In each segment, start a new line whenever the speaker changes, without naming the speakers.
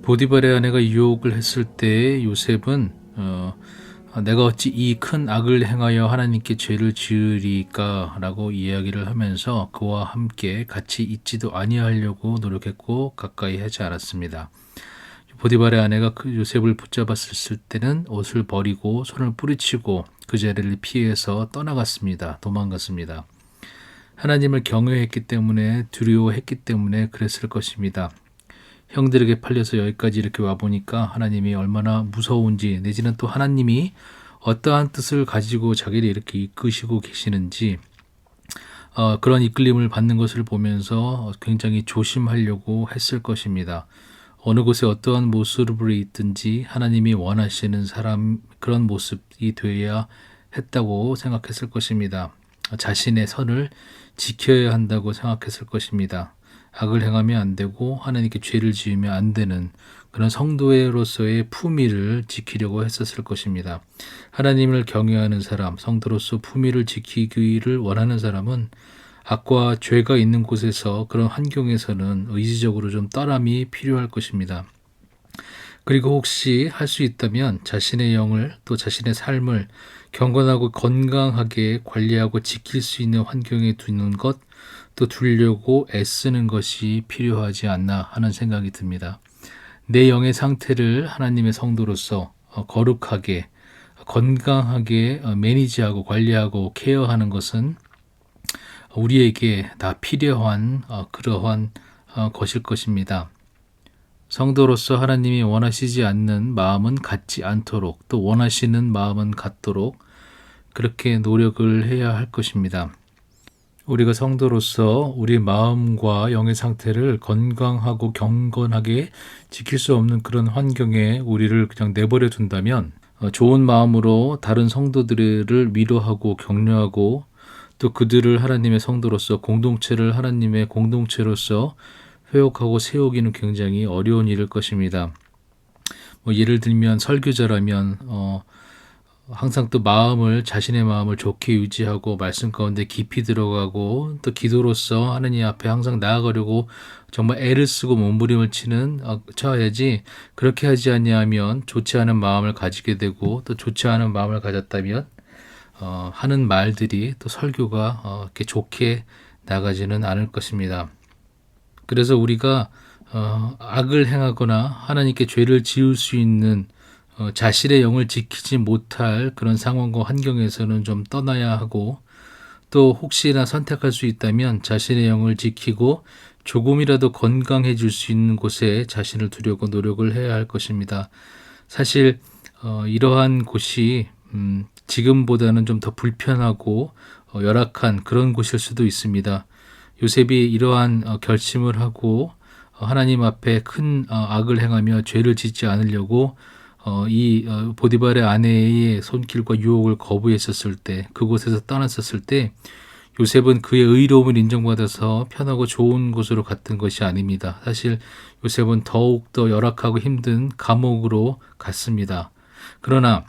보디발의 아내가 유혹을 했을 때 요셉은 내가 어찌 이 큰 악을 행하여 하나님께 죄를 지으리까 라고 이야기를 하면서 그와 함께 같이 있지도 아니하려고 노력했고 가까이 하지 않았습니다. 보디발의 아내가 그 요셉을 붙잡았을 때는 옷을 버리고 손을 뿌리치고 그 자리를 피해서 떠나갔습니다. 도망갔습니다. 하나님을 경외했기 때문에, 두려워했기 때문에 그랬을 것입니다. 형들에게 팔려서 여기까지 이렇게 와보니까 하나님이 얼마나 무서운지, 내지는 또 하나님이 어떠한 뜻을 가지고 자기를 이렇게 이끄시고 계시는지 그런 이끌림을 받는 것을 보면서 굉장히 조심하려고 했을 것입니다. 어느 곳에 어떠한 모습으로 있든지 하나님이 원하시는 사람, 그런 모습이 되어야 했다고 생각했을 것입니다. 자신의 선을 지켜야 한다고 생각했을 것입니다. 악을 행하면 안 되고 하나님께 죄를 지으면 안 되는 그런 성도로서의 품위를 지키려고 했었을 것입니다. 하나님을 경외하는 사람, 성도로서 품위를 지키기를 원하는 사람은 악과 죄가 있는 곳에서, 그런 환경에서는 의지적으로 좀 떠남이 필요할 것입니다. 그리고 혹시 할 수 있다면 자신의 영을, 또 자신의 삶을 경건하고 건강하게 관리하고 지킬 수 있는 환경에 두는 것, 또 두려고 애쓰는 것이 필요하지 않나 하는 생각이 듭니다. 내 영의 상태를 하나님의 성도로서 거룩하게, 건강하게 매니지하고 관리하고 케어하는 것은 우리에게 다 필요한 그러한 것일 것입니다. 성도로서 하나님이 원하시지 않는 마음은 갖지 않도록, 또 원하시는 마음은 갖도록 그렇게 노력을 해야 할 것입니다. 우리가 성도로서 우리 마음과 영의 상태를 건강하고 경건하게 지킬 수 없는 그런 환경에 우리를 그냥 내버려 둔다면 좋은 마음으로 다른 성도들을 위로하고 격려하고 또 그들을 하나님의 성도로서, 공동체를 하나님의 공동체로서 회복하고 세우기는 굉장히 어려운 일일 것입니다. 예를 들면 설교자라면 항상 또 자신의 마음을 좋게 유지하고 말씀 가운데 깊이 들어가고 또 기도로서 하나님 앞에 항상 나아가려고 정말 애를 쓰고 몸부림을 쳐야지, 그렇게 하지 아니하면 좋지 않은 마음을 가지게 되고, 또 좋지 않은 마음을 가졌다면 하는 말들이, 또 설교가 이렇게 좋게 나가지는 않을 것입니다. 그래서 우리가 악을 행하거나 하나님께 죄를 지을 수 있는 자신의 영을 지키지 못할 그런 상황과 환경에서는 좀 떠나야 하고, 또 혹시나 선택할 수 있다면 자신의 영을 지키고 조금이라도 건강해질 수 있는 곳에 자신을 두려고 노력을 해야 할 것입니다. 사실 이러한 곳이 지금보다는 좀 더 불편하고 열악한 그런 곳일 수도 있습니다. 요셉이 이러한 결심을 하고 하나님 앞에 큰 악을 행하며 죄를 짓지 않으려고 이 보디발의 아내의 손길과 유혹을 거부했었을 때, 그곳에서 떠났었을 때 요셉은 그의 의로움을 인정받아서 편하고 좋은 곳으로 갔던 것이 아닙니다. 사실 요셉은 더욱더 열악하고 힘든 감옥으로 갔습니다. 그러나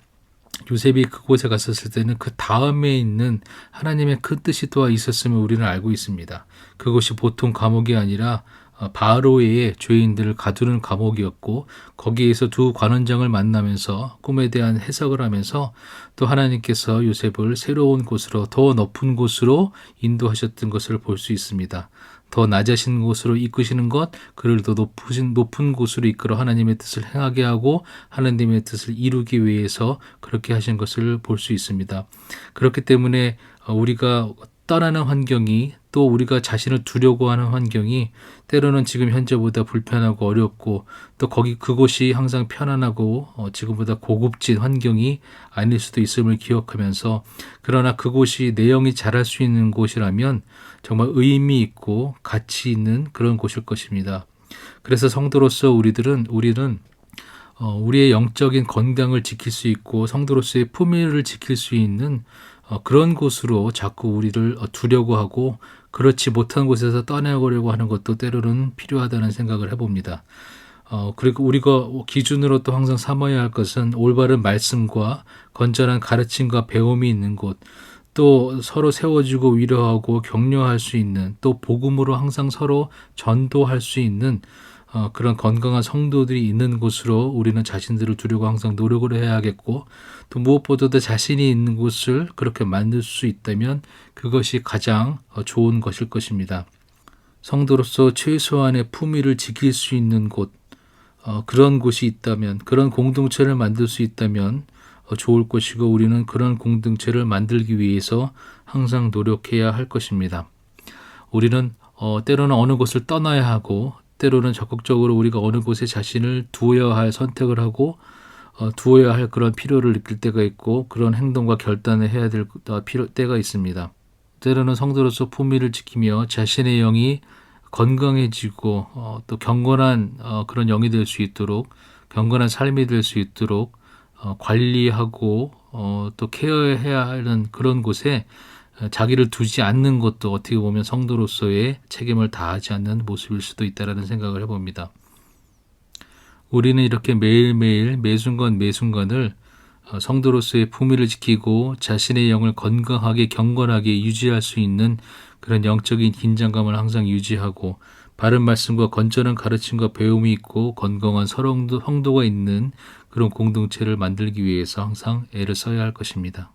요셉이 그곳에 갔었을 때는 그 다음에 있는 하나님의 큰 뜻이 또 있었음을 우리는 알고 있습니다. 그것이 보통 감옥이 아니라 바로의 죄인들을 가두는 감옥이었고, 거기에서 두 관원장을 만나면서 꿈에 대한 해석을 하면서 또 하나님께서 요셉을 새로운 곳으로, 더 높은 곳으로 인도하셨던 것을 볼 수 있습니다. 더 낮으신 곳으로 이끄시는 것, 그를 더 높은 곳으로 이끌어 하나님의 뜻을 행하게 하고 하나님의 뜻을 이루기 위해서 그렇게 하신 것을 볼 수 있습니다. 그렇기 때문에 우리가 떠나는 환경이, 또 우리가 자신을 두려고 하는 환경이 때로는 지금 현재보다 불편하고 어렵고, 또 그곳이 항상 편안하고 지금보다 고급진 환경이 아닐 수도 있음을 기억하면서, 그러나 그곳이 내 영이 자랄 수 있는 곳이라면 정말 의미 있고 가치 있는 그런 곳일 것입니다. 그래서 성도로서 우리는 우리의 영적인 건강을 지킬 수 있고 성도로서의 품위를 지킬 수 있는 그런 곳으로 자꾸 우리를 두려고 하고, 그렇지 못한 곳에서 떠나가려고 하는 것도 때로는 필요하다는 생각을 해봅니다. 그리고 우리가 기준으로 또 항상 삼아야 할 것은 올바른 말씀과 건전한 가르침과 배움이 있는 곳, 또 서로 세워주고 위로하고 격려할 수 있는, 또 복음으로 항상 서로 전도할 수 있는 그런 건강한 성도들이 있는 곳으로 우리는 자신들을 두려고 항상 노력을 해야겠고, 또 무엇보다도 자신이 있는 곳을 그렇게 만들 수 있다면 그것이 가장 좋은 것일 것입니다. 성도로서 최소한의 품위를 지킬 수 있는 곳, 그런 곳이 있다면, 그런 공동체를 만들 수 있다면 좋을 것이고, 우리는 그런 공동체를 만들기 위해서 항상 노력해야 할 것입니다. 우리는 때로는 어느 곳을 떠나야 하고, 때로는 적극적으로 우리가 어느 곳에 자신을 두어야 할 선택을 하고 두어야 할 그런 필요를 느낄 때가 있고, 그런 행동과 결단을 해야 될 때가 있습니다. 때로는 성도로서 품위를 지키며 자신의 영이 건강해지고 또 경건한 그런 영이 될 수 있도록, 경건한 삶이 될 수 있도록 관리하고 또 케어해야 하는 그런 곳에 자기를 두지 않는 것도 어떻게 보면 성도로서의 책임을 다하지 않는 모습일 수도 있다는 생각을 해봅니다. 우리는 이렇게 매일매일 매순간 매순간을 성도로서의 품위를 지키고 자신의 영을 건강하게 경건하게 유지할 수 있는 그런 영적인 긴장감을 항상 유지하고, 바른 말씀과 건전한 가르침과 배움이 있고 건강한 성도가 있는 그런 공동체를 만들기 위해서 항상 애를 써야 할 것입니다.